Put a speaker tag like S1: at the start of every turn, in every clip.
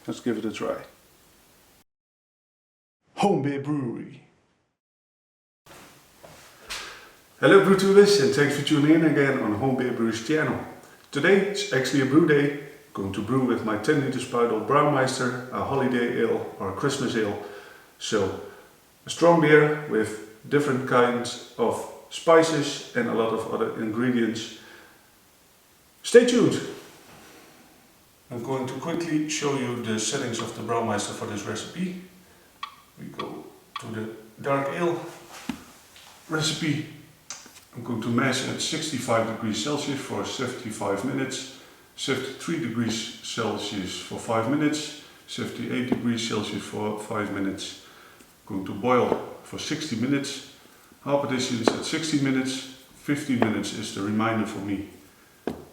S1: Let's give it a try. Home beer brewery. Hello brew tubers, and thanks for tuning in again on Home Beer Brewery's channel. Today it's actually a brew day. Going to brew with my 10 liter Speidel Braumeister, a holiday ale or a Christmas ale. So a strong beer with different kinds of spices and a lot of other ingredients. Stay tuned! I'm going to quickly show you the settings of the Braumeister for this recipe. We go to the dark ale recipe. I'm going to mash at 65 degrees Celsius for 75 minutes, 73 degrees Celsius for 5 minutes, 78 degrees Celsius for 5 minutes. I'm going to boil for 60 minutes, half additions at 60 minutes, 15 minutes is the reminder for me.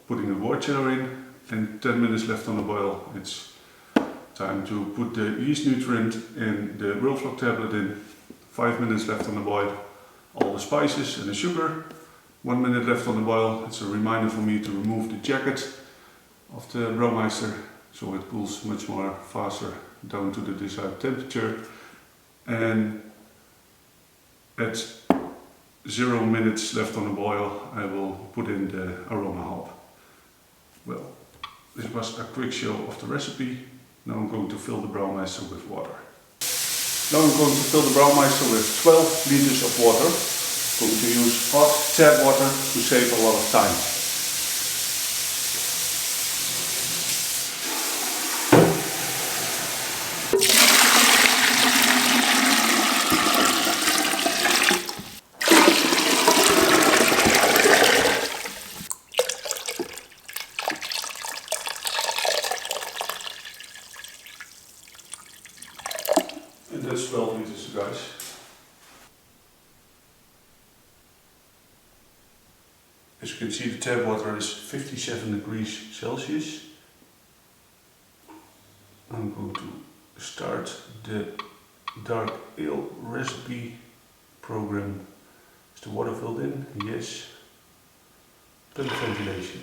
S1: Putting the wort chiller in and 10 minutes left on the boil. It's time to put the yeast nutrient and the rollflock tablet in. 5 minutes left on the boil. All the spices and the sugar. 1 minute left on the boil. It's a reminder for me to remove the jacket of the Braumeister so it cools much more faster down to the desired temperature. And at 0 minutes left on the boil, I will put in the aroma hop. Well, this was a quick show of the recipe. Now I'm going to fill the Braumeister with water. Now I'm going to fill the Braumeister with 12 liters of water. I'm going to use hot tap water to save a lot of time. And that's 12 liters, guys. As you can see, the tap water is 57 degrees Celsius. I'm going to start the dark ale recipe program. Is the water filled in? Yes. Pump ventilation.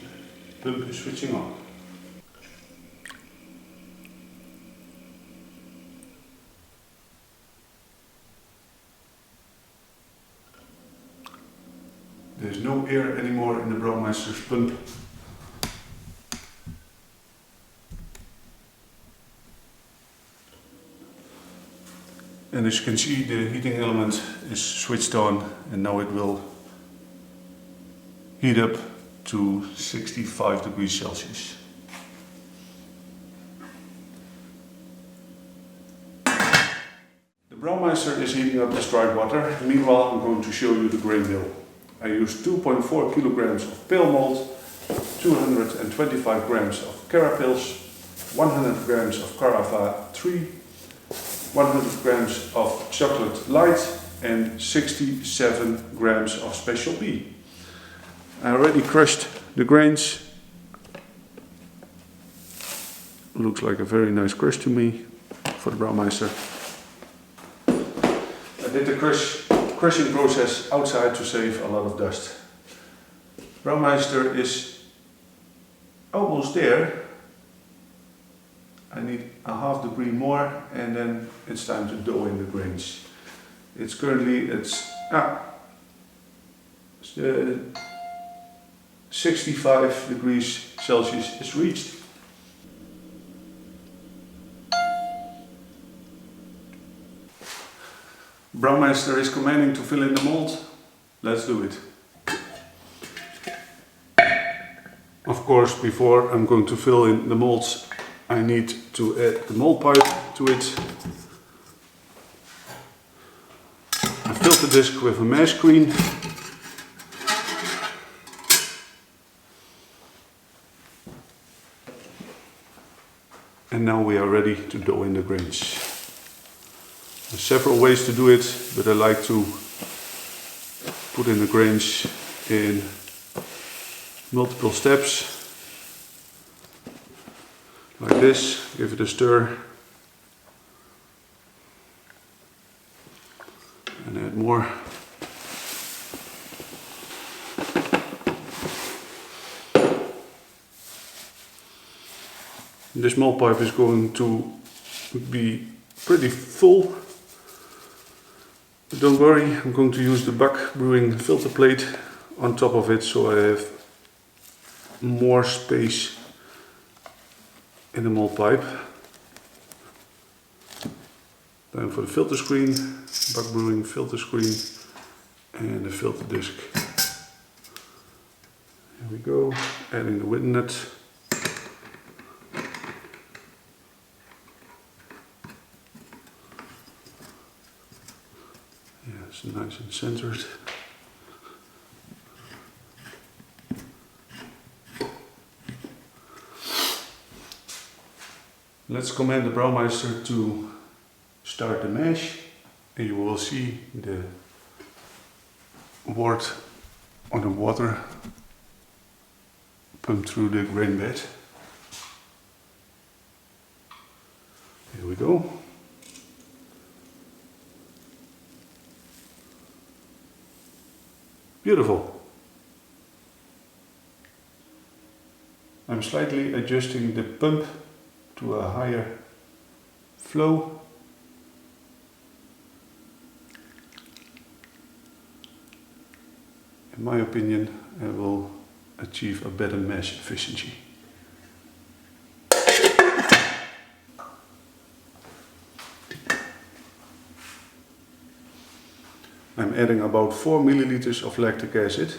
S1: Pump is switching on. There's no air anymore in the Braumeister's pump. And as you can see, the heating element is switched on and now it will heat up to 65 degrees Celsius. The Braumeister is heating up the stride water. Meanwhile, I'm going to show you the grain mill. I use 2.4 kilograms of pale malt, 225 grams of carapils, 100 grams of Carava 3, 100 grams of chocolate light and 67 grams of special B. I already crushed the grains. Looks like a very nice crush to me for the Braumeister. I did the crushing process outside to save a lot of dust. Braumeister is almost there. I need a half degree more and then it's time to dough in the grains. It's currently 65 degrees Celsius is reached. Braumeister is commanding to fill in the mold. Let's do it. Of course, before I'm going to fill in the molds, I need to add the mold pipe to it. I filled the disc with a mesh screen. And now we are ready to dough in the grains. There's several ways to do it, but I like to put in the grains in multiple steps. Like this, give it a stir. And add more. This mold pipe is going to be pretty full. But don't worry, I'm going to use the Buck brewing filter plate on top of it, so I have more space in the mold pipe. Then for the filter screen, Buck brewing filter screen and the filter disc. Here we go, adding the wooden nut. Yeah, it's nice and centered. Let's command the Braumeister to start the mash, and you will see the wort or the water pump through the grain bed. Here we go. Beautiful. I'm slightly adjusting the pump to a higher flow. In my opinion, I will achieve a better mash efficiency. I'm adding about 4 milliliters of lactic acid.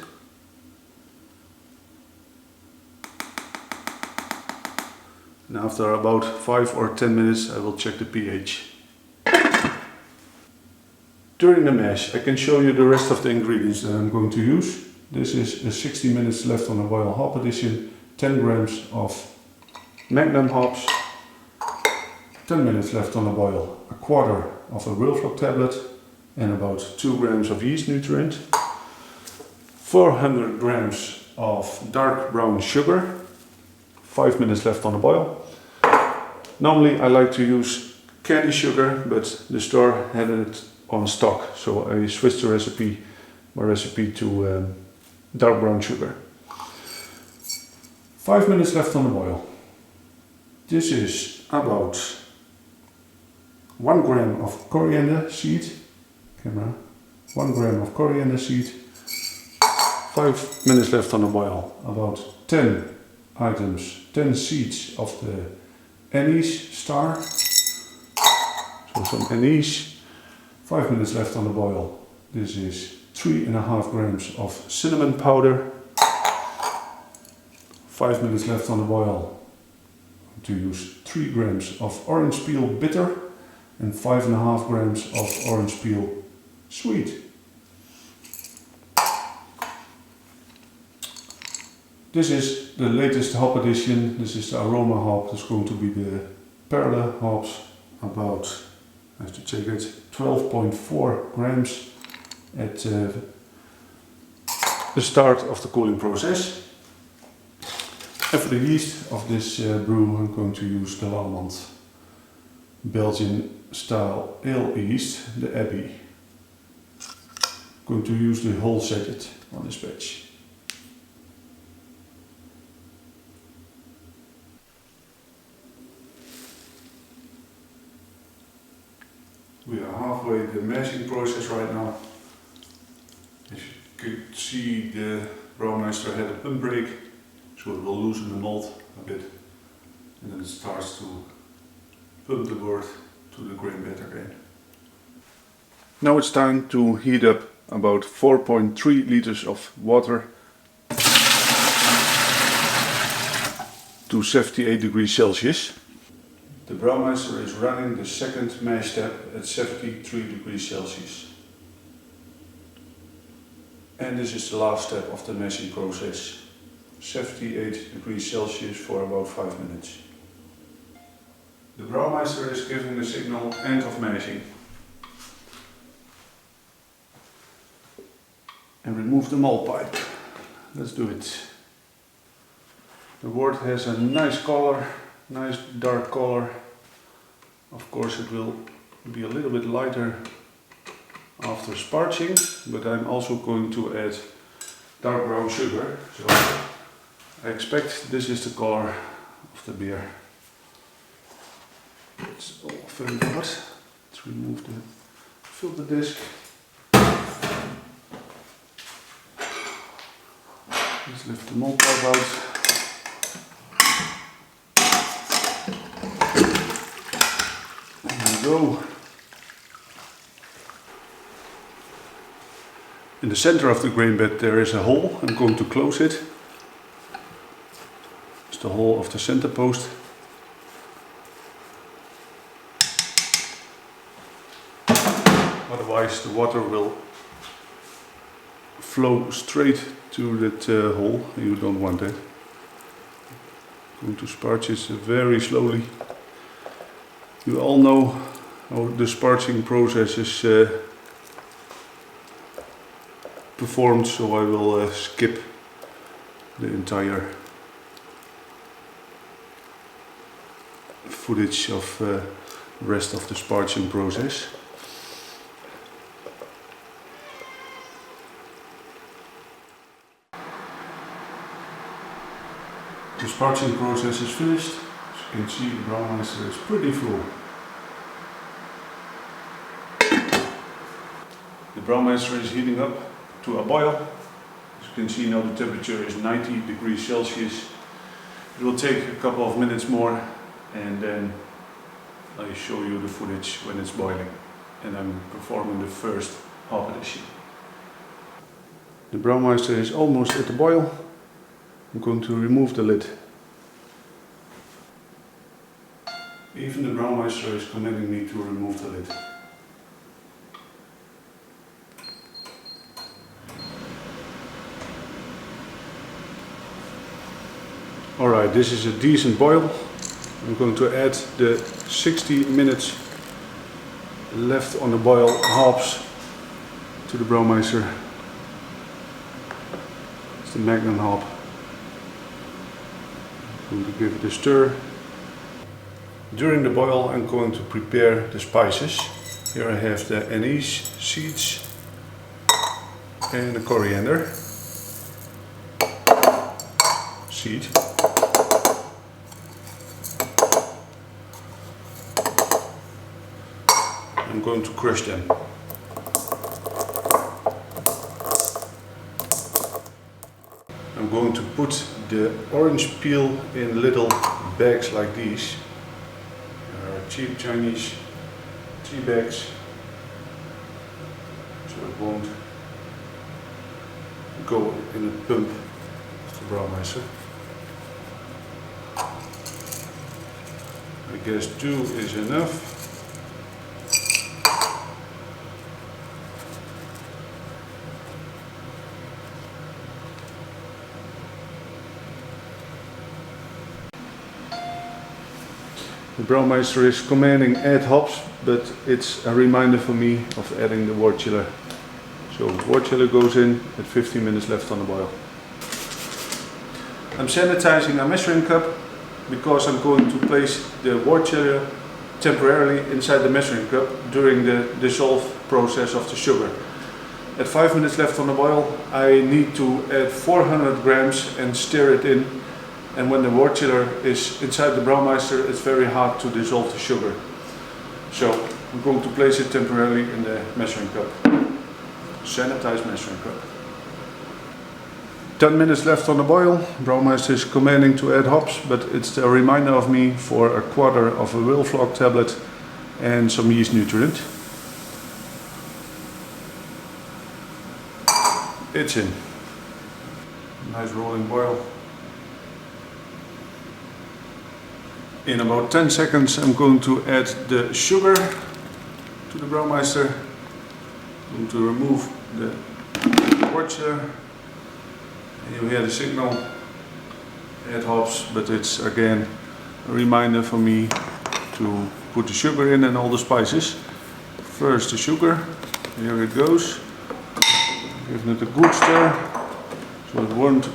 S1: And after about 5 or 10 minutes I will check the pH. During the mash I can show you the rest of the ingredients that I'm going to use. This is a 60 minutes left on a boil hop addition, 10 grams of Magnum hops, 10 minutes left on a boil, a quarter of a Wilflock tablet and about 2 grams of yeast nutrient, 400 grams of dark brown sugar, 5 minutes left on the boil. Normally I like to use candy sugar, but the store had it on stock, so I switched my recipe to dark brown sugar. 5 minutes left on the boil. This is about 1 gram of coriander seed. 1 gram of coriander seed. 5 minutes left on the boil. About 10 items, 10 seeds of the anise star. So some anise. 5 minutes left on the boil. This is 3.5 grams of cinnamon powder. 5 minutes left on the boil. To use 3 grams of orange peel bitter and 5.5 grams of orange peel sweet. This is the latest hop addition. This is the aroma hop. It's going to be the Perle hops. About, I have to check it, 12.4 grams at the start of the cooling process. And for the yeast of this brew I'm going to use the Lallemand Belgian style ale yeast, the Abbey. I'm going to use the whole sachet on this batch. We are halfway in the mashing process right now. As you could see, the Braumeister had a pump break, so it will loosen the mold a bit, and then it starts to pump the wort to the grain bed again. Now it's time to heat up about 4.3 liters of water to 78 degrees Celsius. The Braumeister is running the second mash step at 73 degrees Celsius. And this is the last step of the mashing process. 78 degrees Celsius for about 5 minutes. The Braumeister is giving the signal end of mashing. And remove the mold pipe. Let's do it. The wort has a nice color, nice dark color. Of course it will be a little bit lighter after sparging, but I'm also going to add dark brown sugar. So I expect this is the color of the beer. It's all filled out. Let's remove the filter disc. Let's lift the malt pipe out. There we go. In the center of the grain bed there is a hole. I'm going to close it. It's the hole of the center post. Otherwise the water will flow straight to that hole. You don't want that. I'm going to sparge it very slowly. You all know how the sparging process is performed, so I will skip the entire footage of the rest of the sparging process. The sparging process is finished. As you can see, the Braumeister is pretty full. The Braumeister is heating up to a boil. As you can see now the temperature is 90 degrees Celsius. It will take a couple of minutes more and then I show you the footage when it's boiling. And I'm performing the first hop addition. The Braumeister is almost at the boil. I'm going to remove the lid. Even the Braumeister is commanding me to remove the lid. Alright, this is a decent boil. I'm going to add the 60 minutes left on the boil hops to the Braumeister. It's the Magnum hop. I'm going to give it a stir. During the boil I'm going to prepare the spices. Here I have the anise seeds and the coriander seed. I'm going to crush them. I'm going to put the orange peel in little bags like these. Cheap Chinese tea bags, so it won't go in the pump of the Braumeister. I guess 2 is enough. The Braumeister is commanding add hops, but it's a reminder for me of adding the wort chiller. So wort chiller goes in at 15 minutes left on the boil. I'm sanitizing a measuring cup because I'm going to place the wort chiller temporarily inside the measuring cup during the dissolve process of the sugar. At 5 minutes left on the boil I need to add 400 grams and stir it in. And when the wort chiller is inside the Braumeister, it's very hard to dissolve the sugar. So I'm going to place it temporarily in the measuring cup. Sanitized measuring cup. 10 minutes left on the boil. Braumeister is commanding to add hops, but it's a reminder of me for a quarter of a Wilflog tablet and some yeast nutrient. It's in. Nice rolling boil. In about 10 seconds I'm going to add the sugar to the Braumeister. I'm going to remove the wort chiller. And you hear the signal, add hops, but it's again a reminder for me to put the sugar in and all the spices. First the sugar, here it goes. Give it a good stir so it won't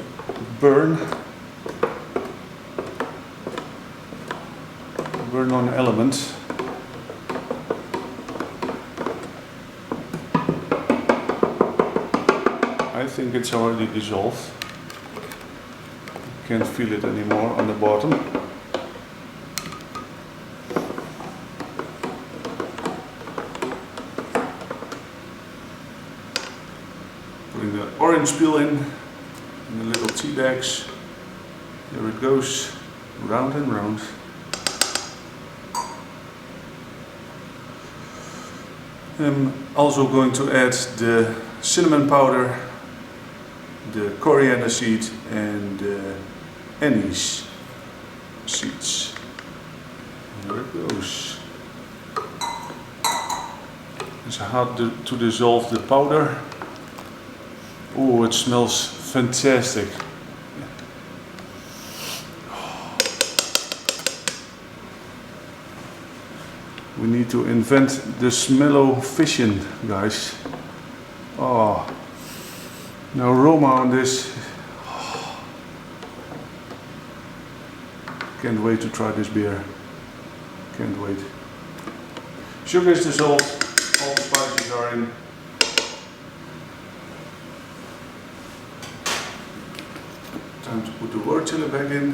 S1: burn on element. I think it's already dissolved. Can't feel it anymore on the bottom. orange peel in the little tea bags. There it goes, round and round. I'm also going to add the cinnamon powder, the coriander seed and the anise seeds. There it goes. It's hard to dissolve the powder. Oh, it smells fantastic. We need to invent the smello fission, guys. Oh, the aroma on this. Can't wait to try this beer. Can't wait. Sugar is dissolved, all the spices are in. Time to put the wort chiller back in.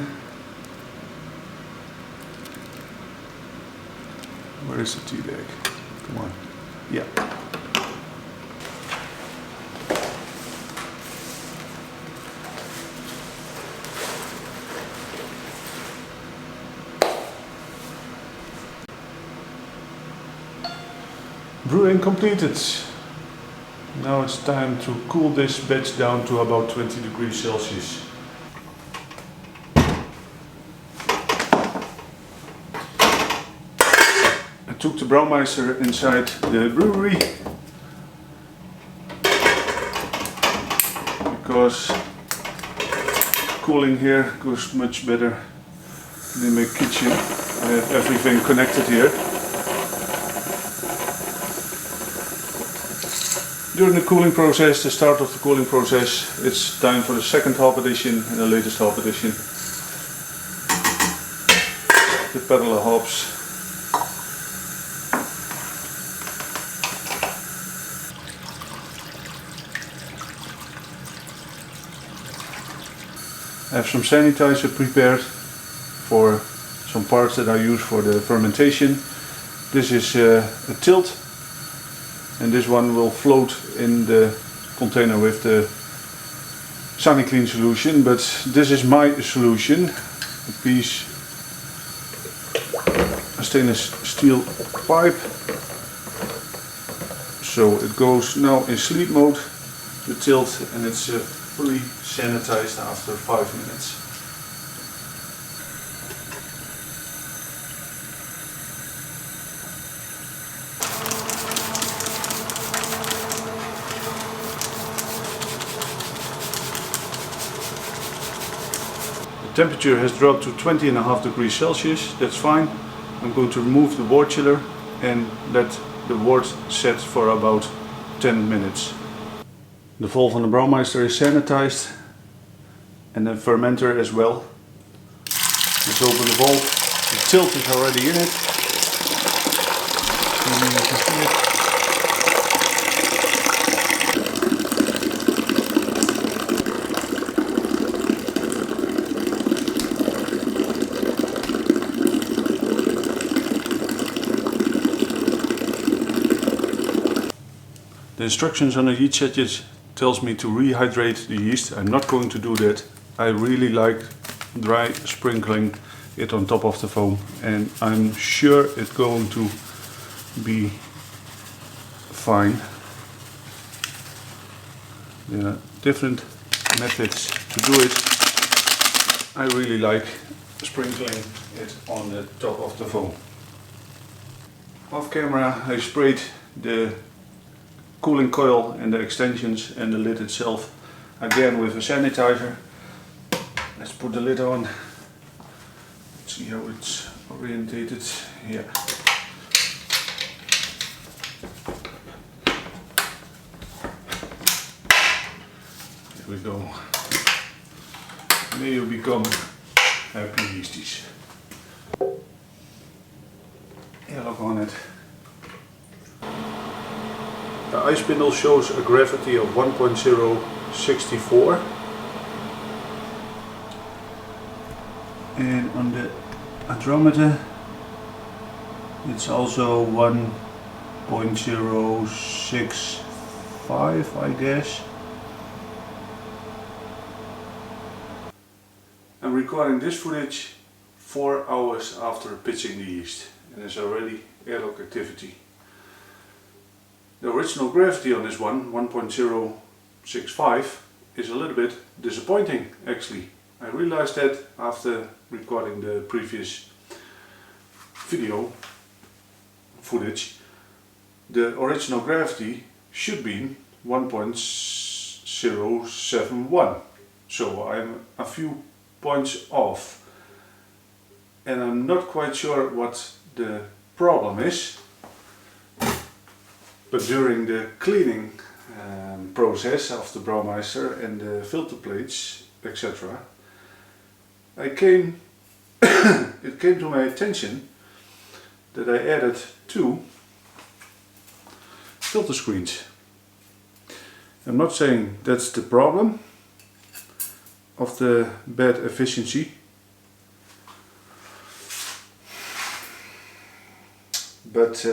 S1: Where is the tea bag? Come on. Yeah. Brewing completed. Now it's time to cool this batch down to about 20 degrees Celsius. I took the Braumeister inside the brewery because cooling here goes much better than in my kitchen. I have everything connected here. During the cooling process, the start of the cooling process, it's time for the second half edition and the latest half edition. The parallel hops. I have some sanitizer prepared for some parts that I use for the fermentation. This is a tilt, and this one will float in the container with the SaniClean solution, but this is my solution. A piece of stainless steel pipe. So it goes now in sleep mode, the tilt, and it's fully sanitized after 5 minutes. The temperature has dropped to 20.5 degrees Celsius, that's fine. I'm going to remove the wort chiller and let the wort set for about 10 minutes. The valve on the Braumeister is sanitized and the fermenter as well. Let's open the valve. The tilt is already in it. Maybe you can see it. The instructions on the yeast sachet tells me to rehydrate the yeast. I'm not going to do that. I really like dry sprinkling it on top of the foam, and I'm sure it's going to be fine. There are different methods to do it. I really like sprinkling it on the top of the foam. Off camera I sprayed the cooling coil and the extensions and the lid itself again with a sanitizer. Let's put the lid on. Let's see how it's orientated. Yeah. Here we go. May you become happy yeasties. Yeah, look on it. The ice spindle shows a gravity of 1.064, and on the hydrometer it's also 1.065, I guess. recording this footage 4 hours after pitching the yeast, and it's already airlock activity. The original gravity on this one, 1.065, is a little bit disappointing actually. I realized that after recording the previous video footage. The original gravity should be 1.071, so I'm a few points off, and I'm not quite sure what the problem is, but during the cleaning process of the Braumeister and the filter plates, etc., it came to my attention that I added 2 filter screens. I'm not saying that's the problem of the bad efficiency, but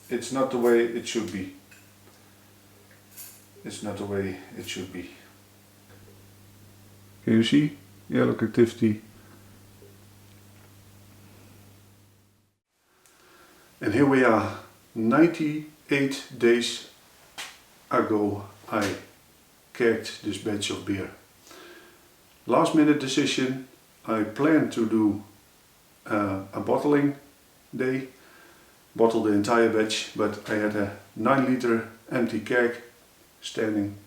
S1: it's not the way it should be. It's not the way it should be. Can you see the airlock activity? And here we are, 98 days ago I kegged this batch of beer. Last minute decision. I planned to do a bottling day, bottle the entire batch, but I had a 9 liter empty keg standing.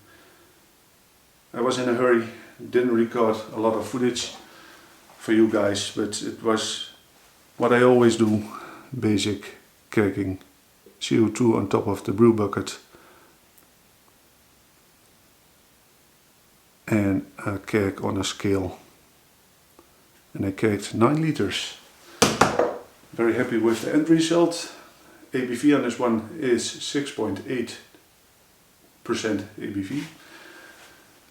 S1: I was in a hurry, didn't record a lot of footage for you guys, but it was what I always do, basic kegging. CO2 on top of the brew bucket and a keg on a scale, and I kegged 9 liters. Very happy with the end result. ABV on this one is 6.8% ABV.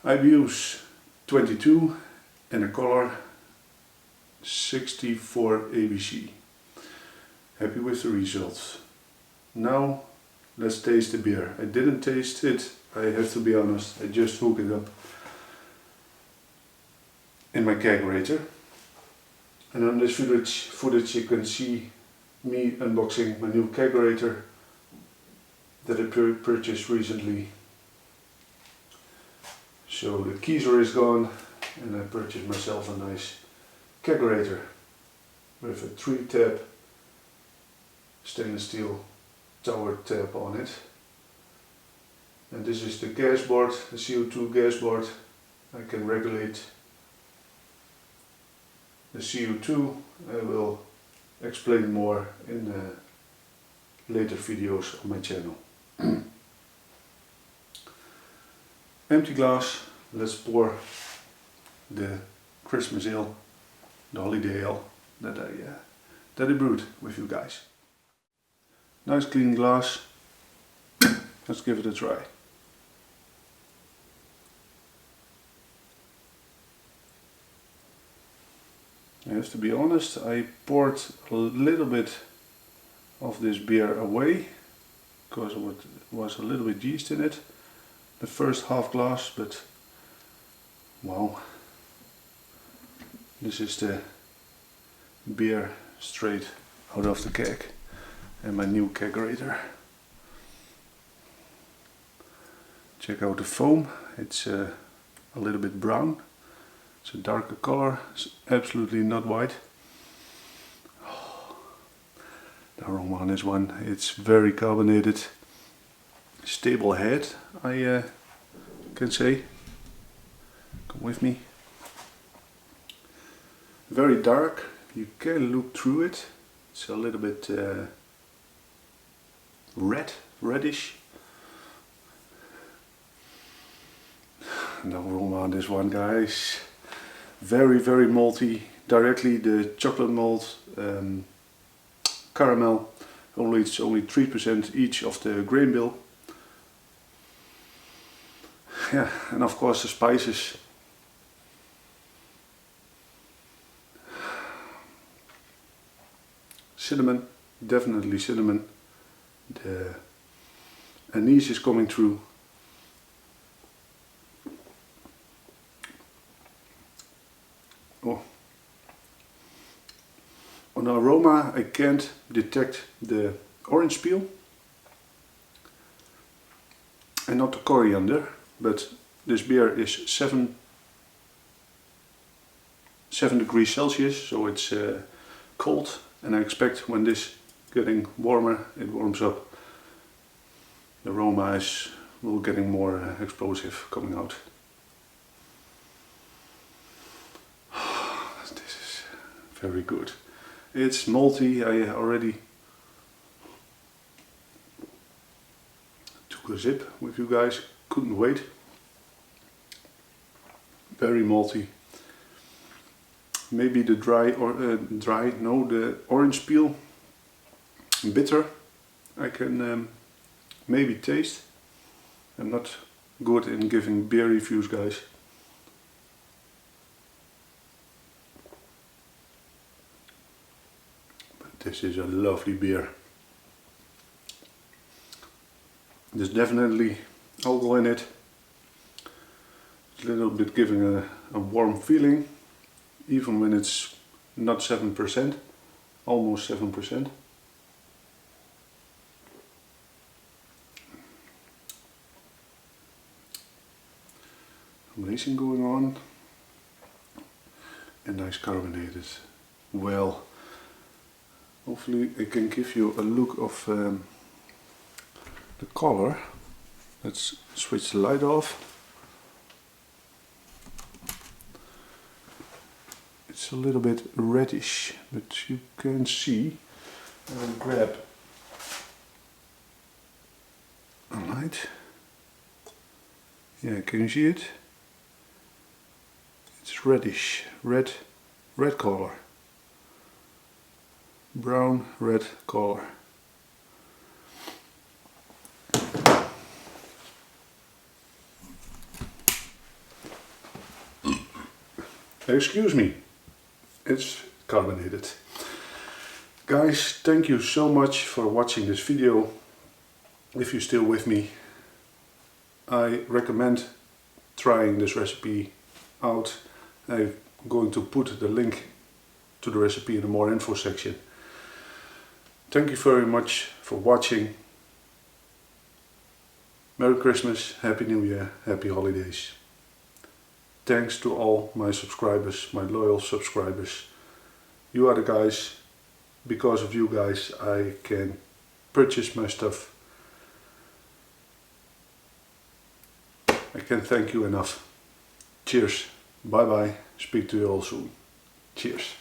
S1: IBUs 22 and a color 64 ABC. Happy with the results. Now let's taste the beer. I didn't taste it, I have to be honest. I just hooked it up in my kegerator. And on this footage you can see me unboxing my new kegerator that I purchased recently. So the keezer is gone and I purchased myself a nice kegerator with a 3-tap stainless steel tower tap on it. And this is the gas board, the CO2 gas board. I can regulate the CO2. I will explain more in later videos on my channel. Empty glass. Let's pour the Christmas ale, the holiday ale that I brewed with you guys. Nice clean glass. Let's give it a try. I have to be honest, I poured a little bit of this beer away because there was a little bit yeast in it. The first half glass, but wow. This is the beer straight out of the keg. And my new kegerator. Check out the foam, it's a little bit brown. It's a darker color, it's absolutely not white. Oh, the aroma on this one, it's very carbonated. Stable head, I can say. Come with me. Very dark, you can look through it. It's a little bit reddish. The aroma on this one, guys, very malty. Directly the chocolate malt, caramel. It's only 3% each of the grain bill. Yeah, and of course the spices. Cinnamon, definitely cinnamon. The anise is coming through. The aroma, I can't detect the orange peel and not the coriander, but this beer is 7 degrees Celsius, so it's cold, and I expect when this getting warmer, it warms up. The aroma will getting more explosive coming out. This is very good. It's malty. I already took a sip with you guys, couldn't wait. Very malty. Maybe the the orange peel, bitter, I can maybe taste. I'm not good in giving beer reviews, guys. But this is a lovely beer. There's definitely alcohol in it. It's a little bit giving a warm feeling, even when it's not 7%, almost 7%. Amazing going on, and nice carbonated. Well, hopefully I can give you a look of the color. Let's switch the light off. It's a little bit reddish, but you can see. I'll grab a light. Yeah, can you see it? It's reddish, red color. Brown, red color. Excuse me, it's carbonated. Guys, thank you so much for watching this video. If you're still with me, I recommend trying this recipe out. I'm going to put the link to the recipe in the more info section. Thank you very much for watching. Merry Christmas, Happy New Year, Happy Holidays. Thanks to all my subscribers, my loyal subscribers. You are the guys. Because of you guys I can purchase my stuff. I can't thank you enough. Cheers. Bye bye. Speak to you all soon. Cheers.